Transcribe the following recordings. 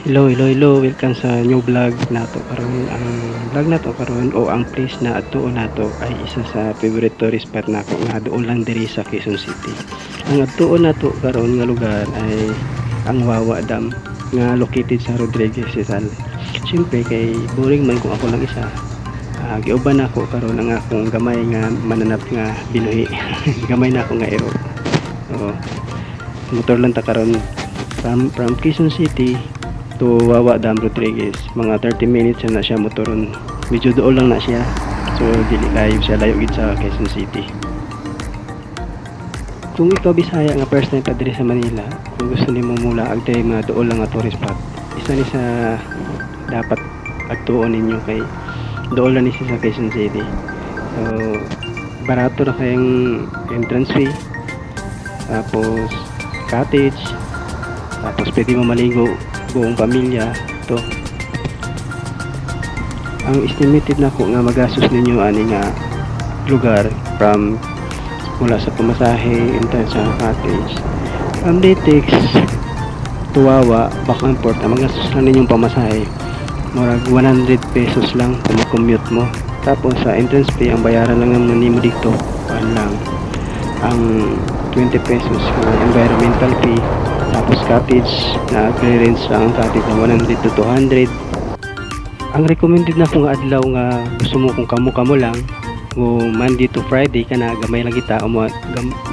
Hello, welcome sa new vlog nato karon. Ang vlog nato karon o ang place na adtuon nato ay isa sa favorite tourist spot nako nga adtuon lang diri sa Quezon City. Ang adtuon nato karon nga lugar ay ang Wawa Dam nga located sa Rodriguez Rizal. Siyempre kay boring man kung ako lang isa. Giuban ako karon ang akong gamay nga mananap nga binuhi. Gamay na ako nga ero. So, motor lang ta karon from Quezon City to Wawa Dam Rodriguez. Mga 30 minutes na siya motoron. Medyo doon lang na siya. So dili layo siya, layo gid sa Quezon City. Kung ikaw Bisaya nga first time pa diri sa Manila, kung gusto nimo mula ag diri mga doon lang nga tourist spot, isa ni sa dapat agtuon ninyo kay doon lang ni siya sa Quezon City. So barato na kayong entrance fee. Tapos cottage. Tapos pwede mo maligo buong pamilya to. Ang estimated na ko nga magastos ninyo ani nga lugar from mula sa pamasahe entrance sa cottage from Ditex to Wawa back and forth, ang magastos lang ninyong pamasahe murag 100 pesos lang kung commute mo. Tapos sa entrance fee ang bayaran lang naman nimo dito lang ang 20 pesos ng environmental fee. Tapos cottage na clearance lang ang cottage na 100 to 200. Ang recommended na kung adlaw nga gusto mo kung kamo lang o Monday to Friday ka na gamay lang kita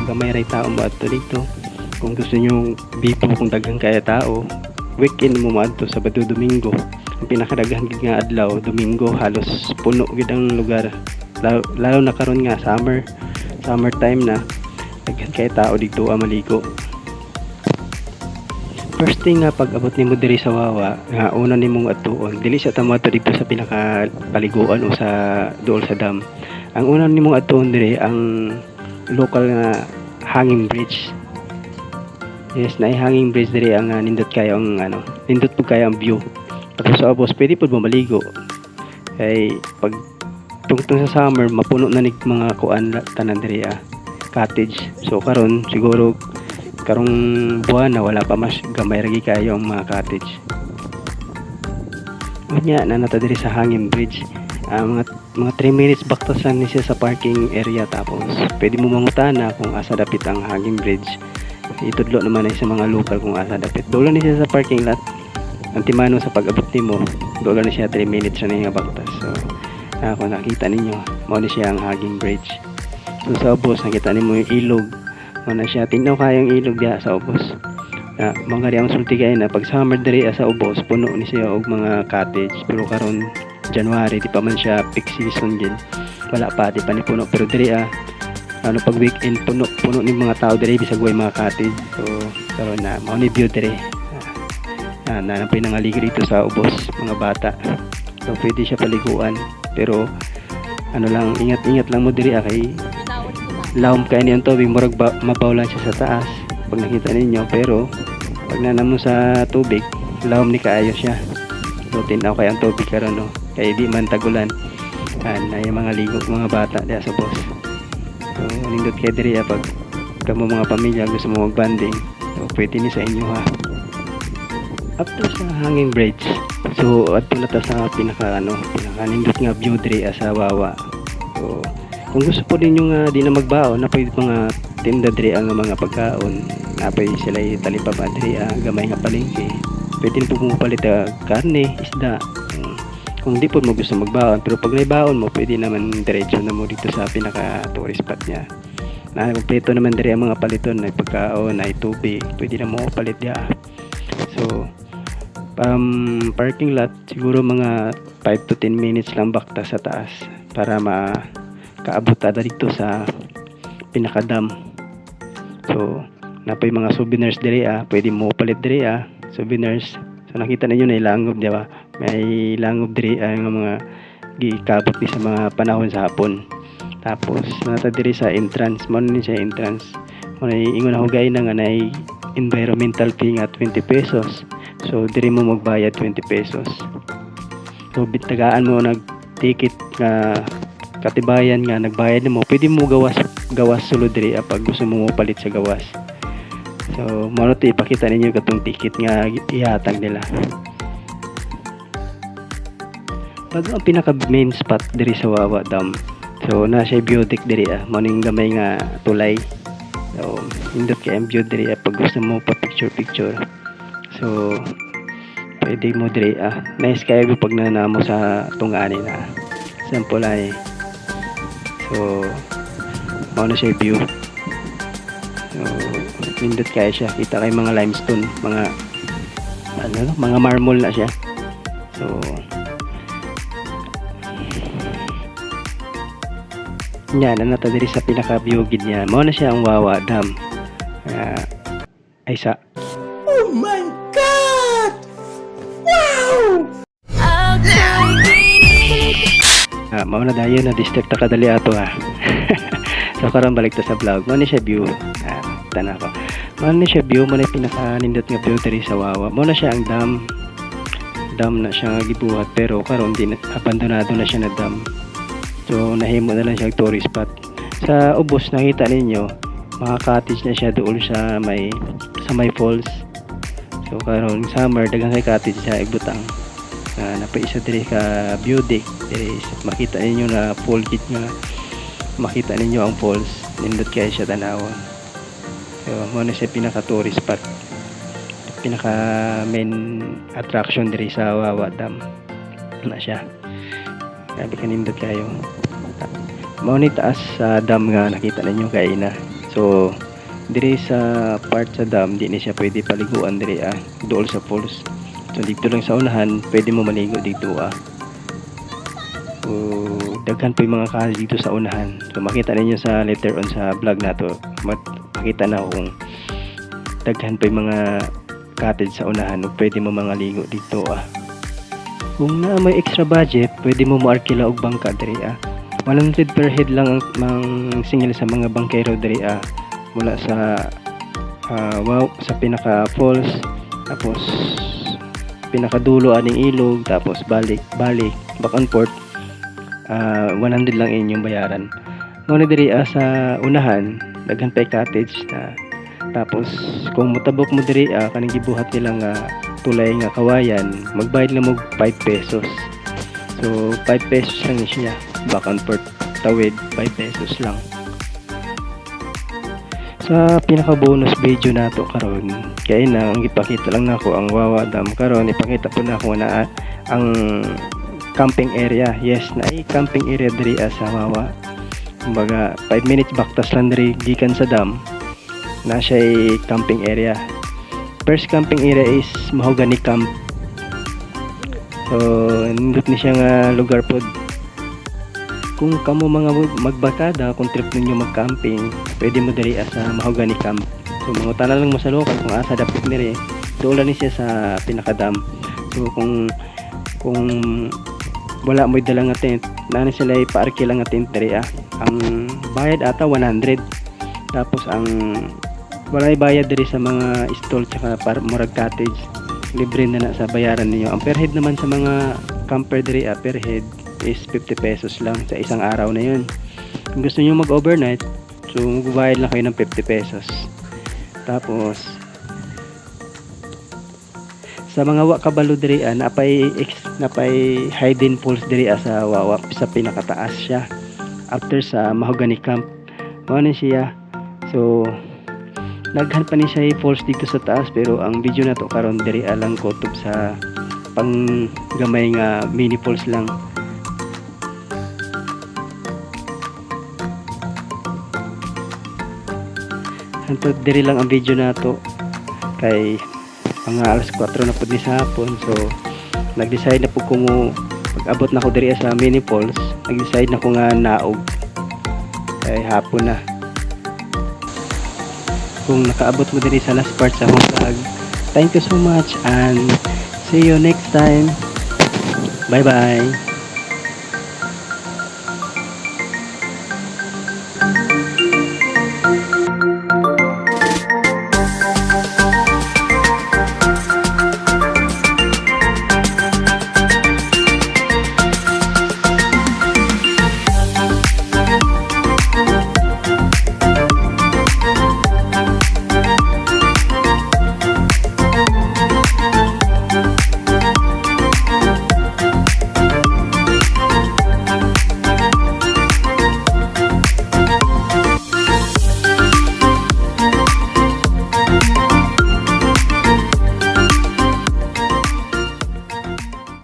gamay ray tao mo adto dito. Kung gusto nyo bipo kung daghang kaya tao, weekend mo adto Sabado Domingo. Ang pinakadaghan gid nga adlaw Domingo, halos puno gid ang lugar. Lalo na karon nga summer time na daghan kaya tao dito maligo. First thing nga pag abot nimo diri sa Wawa, nga una nimong adtuon, dili siya tamo dito sa pinaka paliguan o sa dool sa dam. Ang una nimong adtuon diri ang local nga hanging bridge. Yes, na hanging bridge diri ang nindot kayo ang nindot pud kayo ang view. Tapos sa ubos pwede pud mamaligo. Kay pag tungtong sa summer mapuno na nig mga kuan tanan diri cottage. So karon siguro karong buwan na wala pa mas gamay ragi kayo ang mga cottage. Unya na nata diri sa hanging bridge. Mga 3 minutes baktasan ni siya sa parking area. Tapos pwede mo mangutana kung asa dapit ang hanging bridge. Itudlo naman ay sa mga local kung asa dapit. Doon ni siya sa parking lot. Antimano sa pag-abot nimo, doon ni siya 3 minutes na nga baktas. So kung nakita ninyo, mao ni siya ang hanging bridge. So sa ubos nakita nimo yung ilog. Na siya tingnaw kayang ilog diha sa ubos na mga ang sulti kay na pag summer diri sa ubos puno ni siya og mga cottage, pero karon January di pa man siya peak season gid, wala pa di pa ni puno, pero diri pag weekend puno ni mga tao diri bisag way mga cottage. So karon na mao ni view diri na pinangaligo dito sa ubos mga bata. So pwede siya paliguan, pero lang ingat lang mo diri kay lawom kay niyang tubig, murag mabawlan siya sa taas pag nakita ninyo, pero pag nanamo sa tubig lawom ni kaayo siya. So tinaw kay ang tubig karon kay di man tagulan na yung mga ligo mga bata diha sa bus. So nindot kay diri pag kamo mga pamilya gusto mo mag-banding, so pwede ni sa inyo after sa hanging bridge. So adto na ta sa pinaka nindot nga view diri sa Wawa. So kung gusto po ninyo nga di na magbaon, na pwede mga tinda diri ang mga pagkaon, na pwede sila talipapa diri gamay nga palengke. Pwede po mo palit karne, isda. Kung di po mo gusto magbaon, pero pag naibaon mo, pwede naman diretso na mo dito sa pinaka tourist spot niya. Na kompleto naman diri ang mga paliton, na pagkaon, na tubig, pwede na mo palit diya. So parking lot siguro mga 5 to 10 minutes lang bakta sa taas para kaabot dito sa pinakadam. So napay mga souvenirs diri pwede mo palit diri souvenirs. So nakita ninyo na ilangob, di ba? May langob diri ang mga gikabot ni sa mga panahon sa hapon. Tapos nata diri sa entrance, mo ni sa entrance mo na ingon ako gay na nga na environmental fee nga 20 pesos. So diri mo magbayad 20 pesos. So bitagaan mo nag ticket nga katibayan nga nagbayad mo, pwede mo gawas sulod diri pag gusto mo palit sa gawas. So mao to ipakita ninyo katong ticket nga ihatag nila. bago ang pinaka main spot diri sa Wawa Dam. So na siya biotic diri mao ning gamay nga tulay. So indot kay ang view diri pag gusto mo pa picture. So pwede mo diri nice kayo pag nanamo sa tungani na sample ay. So mao na siya view. So indot kaya siya, kita kay mga limestone, mga mga marble na siya. So yan na diri sa pinaka view gid niya. Mao na siya ang Wawa Dam. Ay sa Oh my God! Wow! mao na dayon na district ta kadali ato So karon balik ta sa vlog. Mao na siya view. Tana ko. Mao na siya view, mao na pinaka nindot nga view diri sa Wawa. Mao na siya ang dam. Dam na siya nga gibuhat pero karon din abandonado na siya na dam. So nahimo na lang siya tourist spot. Sa ubos nakita ninyo, mga cottage na siya doon sa may falls. So karon summer daghang kay cottage sa Igbutang. Napaisa diri ka view deck. Diri makita ninyo na full kit nga makita ninyo ang falls. Nindot kay siya tanawon. So mo na siya pinaka tourist spot. Pinaka main attraction diri sa Wawa Dam. Na siya. Sabi kanindot kayo. Mao ni taas sa dam nga nakita ninyo kay na. So diri sa part sa dam di ni siya pwede paliguan diri dool sa falls. So dito lang sa unahan pwede mo maligo dito So daghan pa yung mga kahoy dito sa unahan. So makita ninyo sa later on sa vlog nato. Makita na kung daghan pa yung mga cottage sa unahan pwede mo mga ligo dito Kung na may extra budget, pwede mo moarkila og bangka diri 100 per head lang ang singil sa mga bangkero diri mula sa sa pinaka falls, tapos pinaka dulo aning ilog, tapos balik back and forth 100 lang inyong bayaran. Mao diri sa unahan daghan pa cottage tapos kung mutabok mo diri kaning gibuhat nilang tulay nga kawayan, magbayad lang mo 5 pesos. So 5 pesos lang siya, back and forth tawid 5 pesos lang. Sa pinaka bonus video nato karon kay na ang ipakita lang nako ang Wawa Dam karon, ipakita po na ako na ang camping area. Yes, na camping area diri sa Wawa. Kumbaga 5 minutes baktas lang diri gikan sa dam na siya camping area. First camping area is Mahogany Camp. So nindot ni siya nga lugar pod. Kung kamo mga magbakada, kung trip ninyo mag-camping, pwede mo diri sa Mahogany Camp. So mangutana lang mo sa lokal kung asa dapit nire. Doon lang siya sa pinakadam. So kung wala mo dala nga tent, nani sila ipaarki lang nga tent diri Ang bayad ata 100. Tapos ang wala bayad diri sa mga stall tsaka murag cottage, libre na sa bayaran niyo. Ang per head naman sa mga camper diri per head is 50 pesos lang sa isang araw na yun. Kung gusto niyo mag overnight, so magbabayad lang kayo ng 50 pesos. Tapos sa mga kabalo diri napay hidden falls diri sa Wawa, sa pinakataas siya after sa Mahogany Camp. Mao na siya. So naghan pa ni siya falls dito sa taas, pero ang video na to karon diri lang kutob sa pang gamay nga mini falls lang. Hanto diri lang ang video na to kay mga alas 4 na pud ni sa hapon. So nag-decide na po kung pag-abot na ko diri sa mini falls, nag-decide na ko nga naog kay hapon na. Kung nakaabot mo diri sa last part sa akong vlog, thank you so much and see you next time. Bye bye.